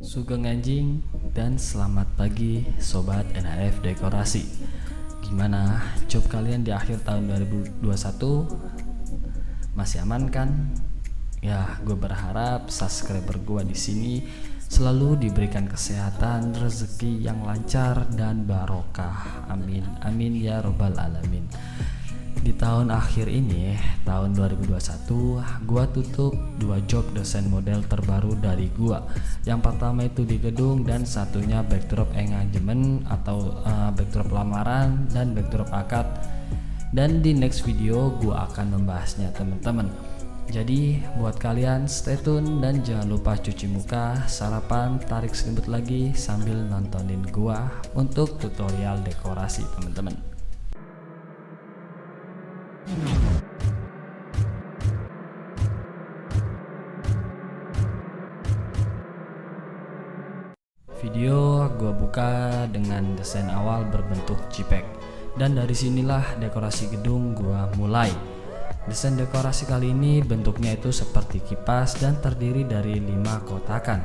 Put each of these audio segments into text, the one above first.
Sugeng anjing dan selamat pagi sobat NHF Dekorasi. Gimana job kalian di akhir tahun 2021? Masih aman kan? Ya, gue berharap subscriber gue di sini selalu diberikan kesehatan, rezeki yang lancar dan barokah. Amin, amin ya robbal alamin. Di tahun akhir ini, tahun 2021, gua tutup 2 job desain model terbaru dari gua. Yang pertama itu di gedung dan satunya backdrop engagement atau backdrop lamaran dan backdrop akad. Dan di next video gua akan membahasnya teman-teman. Jadi buat kalian stay tune dan jangan lupa cuci muka, sarapan, tarik selimut lagi sambil nontonin gua untuk tutorial dekorasi teman-teman. Video gue buka dengan desain awal berbentuk JPEG, dan dari sinilah dekorasi gedung gue mulai. Desain dekorasi kali ini bentuknya itu seperti kipas dan terdiri dari 5 kotakan.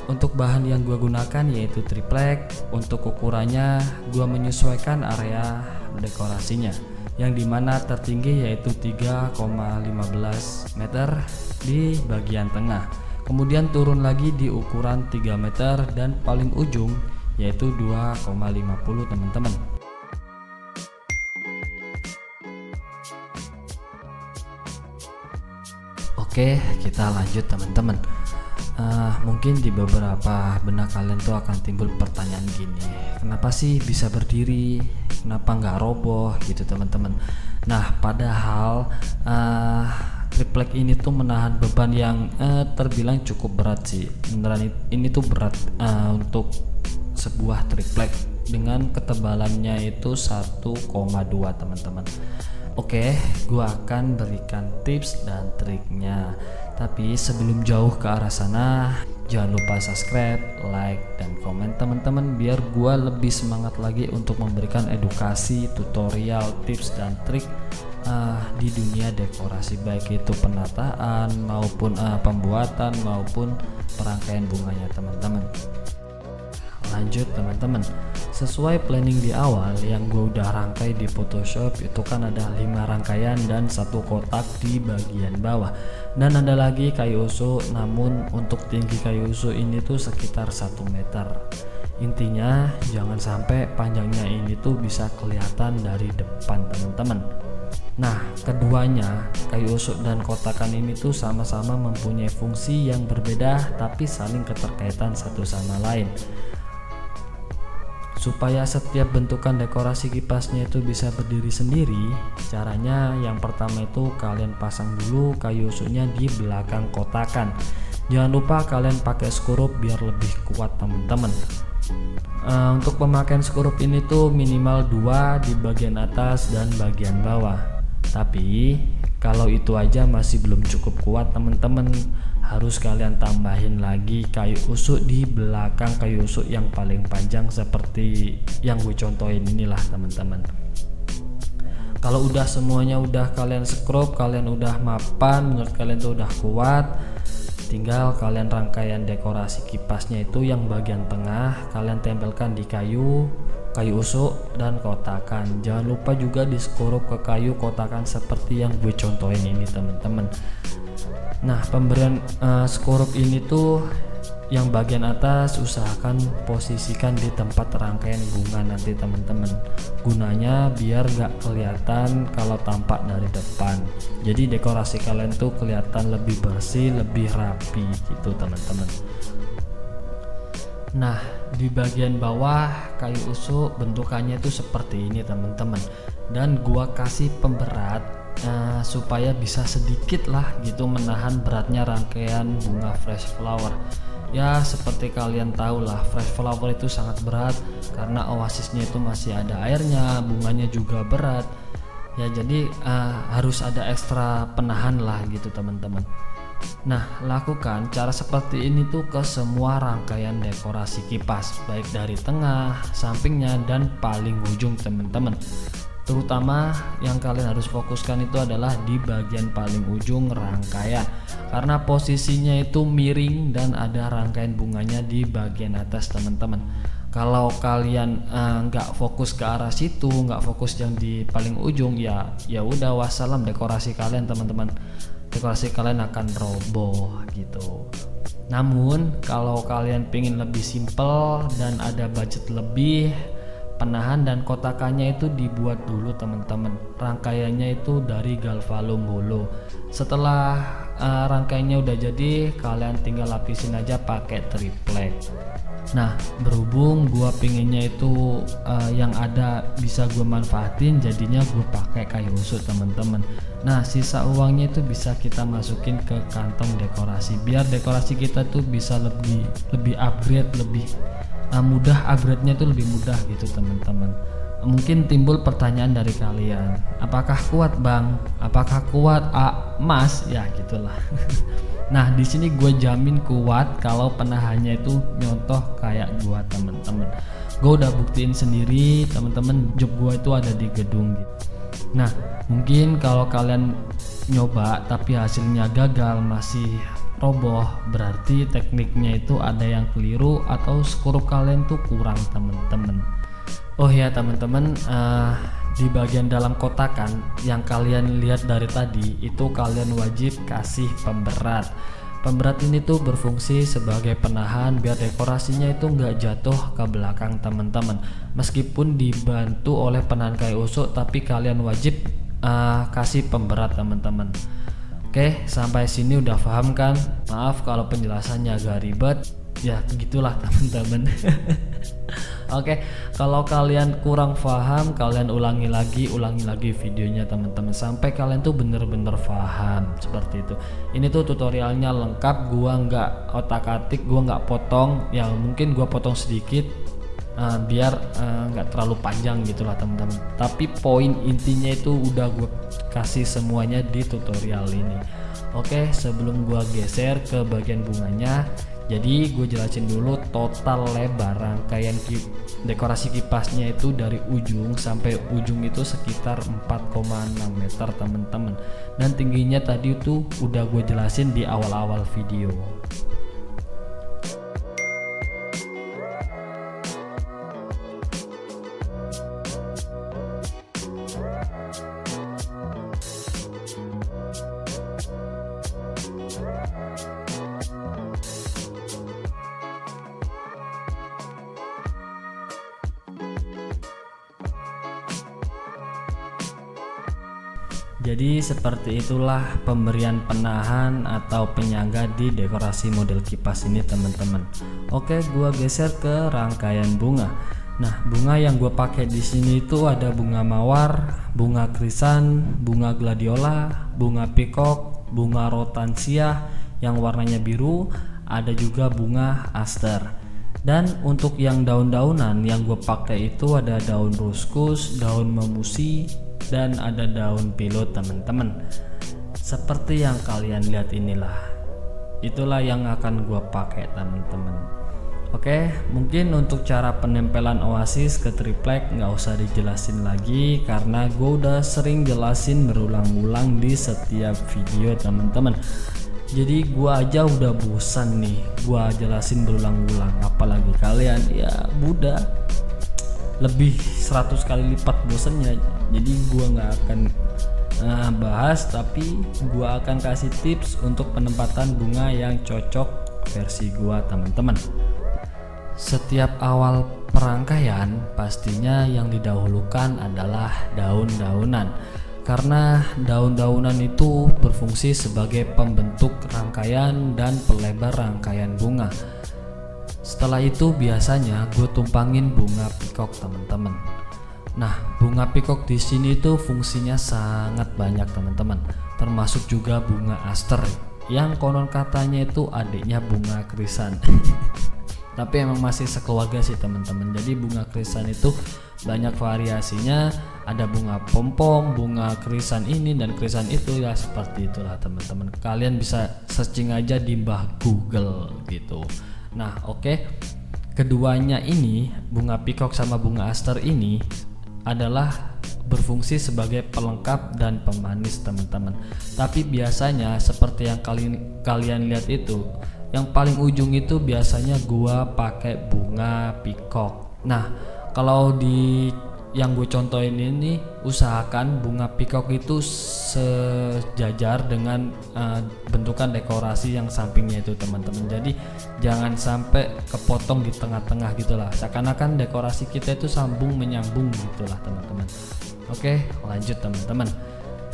Untuk bahan yang gue gunakan yaitu triplek. Untuk ukurannya gue menyesuaikan area dekorasinya, yang dimana tertinggi yaitu 3,15 meter di bagian tengah, kemudian turun lagi di ukuran 3 meter dan paling ujung yaitu 2,50 teman-teman. Oke, kita lanjut teman-teman. Mungkin di beberapa benak kalian tuh akan timbul pertanyaan gini, kenapa sih bisa berdiri, kenapa nggak roboh gitu teman-teman. Nah, padahal triplek ini tuh menahan beban yang terbilang cukup berat sih. Beneran ini tuh berat untuk sebuah triplek dengan ketebalannya itu 1,2 teman-teman. Oke, gua akan berikan tips dan triknya. Tapi sebelum jauh ke arah sana, jangan lupa subscribe, like, dan komen teman-teman biar gua lebih semangat lagi untuk memberikan edukasi, tutorial, tips, dan trik di dunia dekorasi, baik itu penataan maupun pembuatan maupun perangkaian bunganya teman-teman. Lanjut teman-teman, sesuai planning di awal yang gue udah rangkai di Photoshop itu kan ada 5 rangkaian dan 1 kotak di bagian bawah, dan ada lagi kayu usuk, namun untuk tinggi kayu usuk ini tuh sekitar 1 meter. Intinya jangan sampai panjangnya ini tuh bisa kelihatan dari depan teman-teman. Nah, keduanya kayu usuk dan kotakan ini tuh sama-sama mempunyai fungsi yang berbeda tapi saling keterkaitan satu sama lain. Supaya setiap bentukan dekorasi kipasnya itu bisa berdiri sendiri, caranya yang pertama itu kalian pasang dulu kayu usuknya di belakang kotakan. Jangan lupa kalian pakai skrup biar lebih kuat teman-teman. Untuk pemakaian skrup ini tuh minimal 2 di bagian atas dan bagian bawah. Tapi kalau itu aja masih belum cukup kuat teman-teman, harus kalian tambahin lagi kayu usuk di belakang kayu usuk yang paling panjang seperti yang gue contohin inilah teman-teman. Kalau udah semuanya udah kalian skrup, kalian udah mapan, menurut kalian tuh udah kuat, tinggal kalian rangkaian dekorasi kipasnya itu yang bagian tengah kalian tempelkan di kayu usuk dan kotakan. Jangan lupa juga di skrup ke kayu kotakan seperti yang gue contohin ini teman-teman. Nah, pemberian skrup ini tuh yang bagian atas usahakan posisikan di tempat rangkaian bunga nanti teman-teman. Gunanya biar gak kelihatan kalau tampak dari depan. Jadi dekorasi kalian tuh kelihatan lebih bersih, lebih rapi gitu teman-teman. Nah, di bagian bawah kayu usuk bentukannya itu seperti ini teman-teman. Dan gua kasih pemberat supaya bisa sedikit lah gitu menahan beratnya rangkaian bunga fresh flower. Ya, seperti kalian tahu lah, fresh flower itu sangat berat karena oasisnya itu masih ada airnya, bunganya juga berat. Ya, jadi harus ada ekstra penahan lah gitu teman-teman. Nah, lakukan cara seperti ini tuh ke semua rangkaian dekorasi kipas, baik dari tengah, sampingnya, dan paling ujung teman-teman. Terutama yang kalian harus fokuskan itu adalah di bagian paling ujung rangkaian, karena posisinya itu miring dan ada rangkaian bunganya di bagian atas teman-teman. Kalau kalian nggak fokus ke arah situ, nggak fokus yang di paling ujung, ya udah wassalam dekorasi kalian teman-teman. Dekorasi kalian akan roboh gitu. Namun kalau kalian pengen lebih simple dan ada budget lebih, penahan dan kotakannya itu dibuat dulu teman-teman. Rangkaiannya itu dari galvalum holo. Setelah rangkaiannya udah jadi, kalian tinggal lapisin aja pakai triplek. Nah, berhubung gua pengennya itu yang ada bisa gua manfaatin, jadinya gua pakai kayu usut teman-teman. Nah, sisa uangnya itu bisa kita masukin ke kantong dekorasi biar dekorasi kita tuh bisa lebih upgrade, lebih mudah, upgrade-nya itu lebih mudah gitu teman-teman. Mungkin timbul pertanyaan dari kalian, apakah kuat bang? Apakah kuat mas? Ya gitulah. Nah, di sini gue jamin kuat kalau penahannya itu nyontoh kayak gue temen-temen. Gue udah buktiin sendiri temen-temen, job gue itu ada di gedung gitu. Nah, mungkin kalau kalian nyoba tapi hasilnya gagal, masih roboh, berarti tekniknya itu ada yang keliru atau skrup kalian tuh kurang temen-temen. Oh ya teman-teman, di bagian dalam kotakan yang kalian lihat dari tadi itu kalian wajib kasih pemberat. Pemberat ini tuh berfungsi sebagai penahan biar dekorasinya itu nggak jatuh ke belakang teman-teman. Meskipun dibantu oleh penahan kayu usuk, tapi kalian wajib kasih pemberat teman-teman. Oke, sampai sini udah paham kan? Maaf kalau penjelasannya agak ribet. Ya gitulah teman-teman. Oke, kalau kalian kurang paham, kalian ulangi lagi videonya teman-teman sampai kalian tuh bener-bener paham seperti itu. Ini tuh tutorialnya lengkap, gua nggak otak-atik, gua nggak potong. Ya mungkin gua potong sedikit biar nggak terlalu panjang gitulah teman-teman. Tapi poin intinya itu udah gua kasih semuanya di tutorial ini. Oke, sebelum gua geser ke bagian bunganya, jadi gue jelasin dulu total lebar rangkaian dekorasi kipasnya itu dari ujung sampai ujung itu sekitar 4,6 meter teman-teman, dan tingginya tadi itu udah gue jelasin di awal-awal video. Jadi seperti itulah pemberian penahan atau penyangga di dekorasi model kipas ini teman-teman. Oke, gua geser ke rangkaian bunga. Nah, bunga yang gua pakai di sini itu ada bunga mawar, bunga krisan, bunga gladiola, bunga pikok, bunga rotansia yang warnanya biru, ada juga bunga aster. Dan untuk yang daun-daunan yang gue pakai itu ada daun ruskus, daun memusi, dan ada daun pilot teman-teman. Seperti yang kalian lihat inilah, itulah yang akan gue pakai teman-teman. Oke, mungkin untuk cara penempelan oasis ke triplek nggak usah dijelasin lagi karena gue udah sering jelasin berulang-ulang di setiap video teman-teman. Jadi gua aja udah bosan nih gua jelasin berulang-ulang, apalagi kalian, ya Buddha lebih 100 kali lipat bosannya. Jadi gua nggak akan bahas, tapi gua akan kasih tips untuk penempatan bunga yang cocok versi gua teman-teman. Setiap awal perangkaian pastinya yang didahulukan adalah daun-daunan, karena daun-daunan itu berfungsi sebagai pembentuk rangkaian dan pelebar rangkaian bunga. Setelah itu biasanya gue tumpangin bunga pikok teman-teman. Nah, bunga pikok di sini tuh fungsinya sangat banyak teman-teman, termasuk juga bunga aster yang konon katanya itu adiknya bunga krisan. Tapi emang masih sekeluarga sih teman-teman. Jadi bunga krisan itu banyak variasinya, ada bunga pompong, bunga krisan ini dan krisan itu, ya seperti itulah teman-teman. Kalian bisa searching aja di Mbah Google gitu. Nah, oke. Keduanya ini, bunga pikok sama bunga aster ini adalah berfungsi sebagai pelengkap dan pemanis teman-teman. Tapi biasanya seperti yang kalian lihat itu, yang paling ujung itu biasanya gua pakai bunga peacock. Nah, kalau di yang gue contohin ini, usahakan bunga peacock itu sejajar dengan bentukan dekorasi yang sampingnya itu teman-teman. Jadi jangan sampai kepotong di tengah-tengah gitulah, seakan-akan dekorasi kita itu sambung menyambung gitulah teman-teman. Oke, lanjut teman-teman.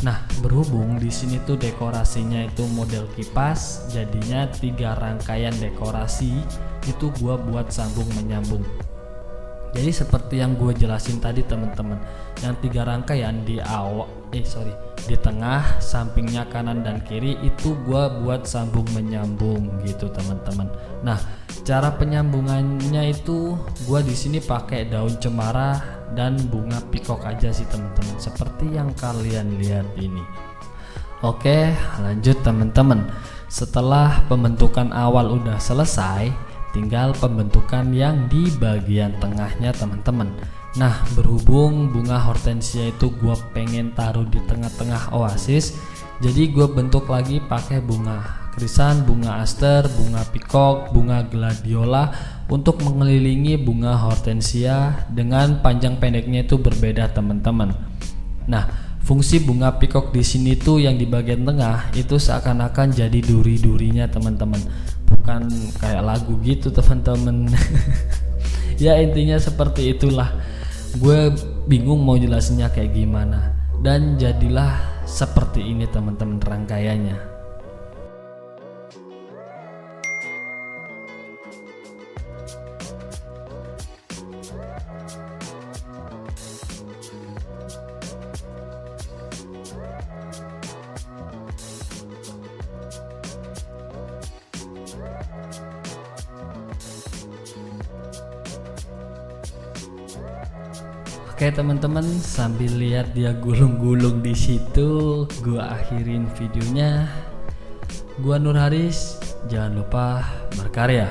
Nah, berhubung di sini tuh dekorasinya itu model kipas, jadinya 3 rangkaian dekorasi itu gua buat sambung menyambung. Jadi seperti yang gue jelasin tadi teman-teman, yang 3 rangkaian di di tengah, sampingnya kanan dan kiri itu gue buat sambung menyambung gitu teman-teman. Nah, cara penyambungannya itu gue di sini pakai daun cemara dan bunga peacock aja sih teman-teman, seperti yang kalian lihat ini. Oke, lanjut teman-teman. Setelah pembentukan awal udah selesai, tinggal pembentukan yang di bagian tengahnya teman-teman. Nah, berhubung bunga hortensia itu gue pengen taruh di tengah-tengah oasis, jadi gue bentuk lagi pakai bunga krisan, bunga aster, bunga peacock, bunga gladiola untuk mengelilingi bunga hortensia dengan panjang pendeknya itu berbeda teman-teman. Nah, fungsi bunga peacock di sini tuh yang di bagian tengah itu seakan-akan jadi duri-durinya teman-teman, bukan kayak lagu gitu teman-teman. Ya intinya seperti itulah, gue bingung mau jelasinnya kayak gimana, dan jadilah seperti ini teman-teman rangkaiannya. Oke teman-teman, sambil lihat dia gulung-gulung di situ, gua akhirin videonya. Gua Nur Haris, jangan lupa berkarya.